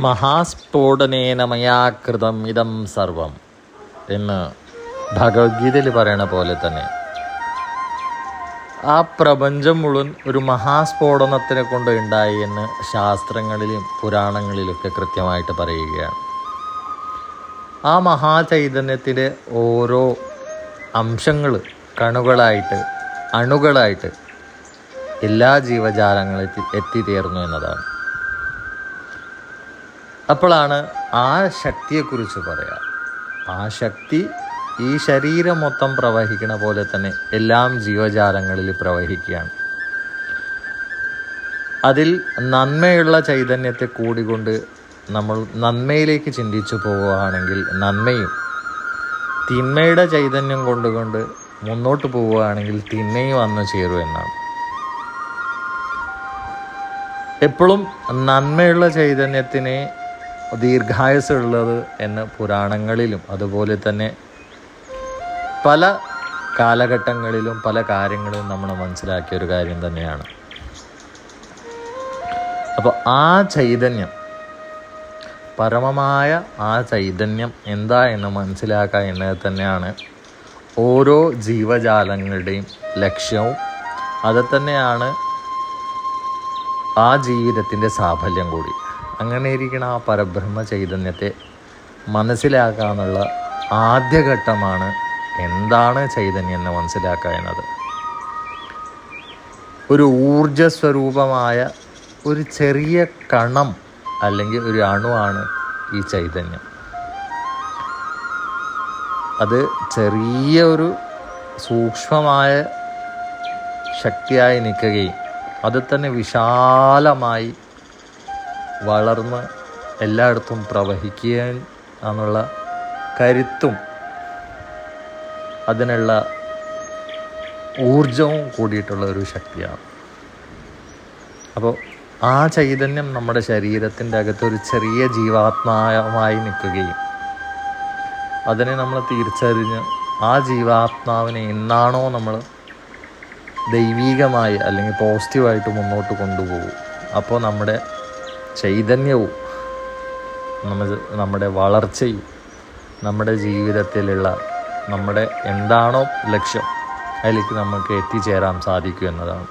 മഹാസ്ഫോടനേന മയാ കൃതം ഇതം സർവം എന്ന് ഭഗവത്ഗീതയിൽ പറയണ പോലെ തന്നെ ആ പ്രപഞ്ചം മുഴുവൻ ഒരു മഹാസ്ഫോടനത്തിനെ കൊണ്ട് ഉണ്ടായി എന്ന് ശാസ്ത്രങ്ങളിലും പുരാണങ്ങളിലൊക്കെ കൃത്യമായിട്ട് പറയുകയാണ്. ആ മഹാചൈതന്യത്തിൻ്റെ ഓരോ അംശങ്ങൾ കണുകളായിട്ട് അണുകളായിട്ട് എല്ലാ ജീവജാലങ്ങളും എത്തിത്തീർന്നു എന്നതാണ്. അപ്പോഴാണ് ആ ശക്തിയെക്കുറിച്ച് പറയാം. ആ ശക്തി ഈ ശരീരം മൊത്തം പ്രവഹിക്കണ പോലെ തന്നെ എല്ലാം ജീവജാലങ്ങളിൽ പ്രവഹിക്കുകയാണ്. അതിൽ നന്മയുള്ള ചൈതന്യത്തെ കൂടിക്കൊണ്ട് നമ്മൾ നന്മയിലേക്ക് ചിന്തിച്ചു പോവുകയാണെങ്കിൽ നന്മയും, തിന്മയുടെ ചൈതന്യം കൊണ്ടുകൊണ്ട് മുന്നോട്ട് പോവുകയാണെങ്കിൽ തിന്മയും വന്നു ചേരും എന്നാണ്. എപ്പോഴും നന്മയുള്ള ചൈതന്യത്തിനെ ദീർഘായുസ്സുള്ളത് എന്ന് പുരാണങ്ങളിലും അതുപോലെ തന്നെ പല കാലഘട്ടങ്ങളിലും പല കാര്യങ്ങളിലും നമ്മൾ മനസ്സിലാക്കിയ ഒരു കാര്യം തന്നെയാണ്. അപ്പോൾ ആ ചൈതന്യം, പരമമായ ആ ചൈതന്യം എന്താ എന്ന് മനസ്സിലാക്കുക എന്നത് തന്നെയാണ് ഓരോ ജീവജാലങ്ങളുടെയും ലക്ഷ്യവും. അത് തന്നെയാണ് ആ ജീവിതത്തിൻ്റെ സാഫല്യം കൂടി. അങ്ങനെ ഇരിക്കുന്ന ആ പരബ്രഹ്മ ചൈതന്യത്തെ മനസ്സിലാക്കുക എന്നുള്ള ആദ്യഘട്ടമാണ് എന്താണ് ചൈതന്യം എന്ന് മനസ്സിലാക്കുക എന്നത്. ഒരു ഊർജസ്വരൂപമായ ഒരു ചെറിയ കണം അല്ലെങ്കിൽ ഒരു അണുവാണ് ഈ ചൈതന്യം. അത് ചെറിയ ഒരു സൂക്ഷ്മമായ ശക്തിയായി നിൽക്കുകയും അത് തന്നെ വിശാലമായി വളർന്ന് എല്ലായിടത്തും പ്രവഹിക്കുക എന്നുള്ള കരുത്തും അതിനുള്ള ഊർജവും കൂടിയിട്ടുള്ള ഒരു ശക്തിയാണ്. അപ്പോൾ ആ ചൈതന്യം നമ്മുടെ ശരീരത്തിൻ്റെ അകത്തൊരു ചെറിയ ജീവാത്മാവായി നിൽക്കുകയും അതിനെ നമ്മൾ തിരിച്ചറിഞ്ഞ് ആ ജീവാത്മാവിനെ എന്നാണോ നമ്മൾ ദൈവീകമായി അല്ലെങ്കിൽ പോസിറ്റീവായിട്ട് മുന്നോട്ട് കൊണ്ടുപോകും, അപ്പോൾ നമ്മുടെ ചൈതന്യവും നമ്മുടെ വളർച്ചയും നമ്മുടെ ജീവിതത്തിലുള്ള നമ്മുടെ എന്താണോ ലക്ഷ്യം അതിലേക്ക് നമുക്ക് എത്തിച്ചേരാൻ സാധിക്കും എന്നതാണ്.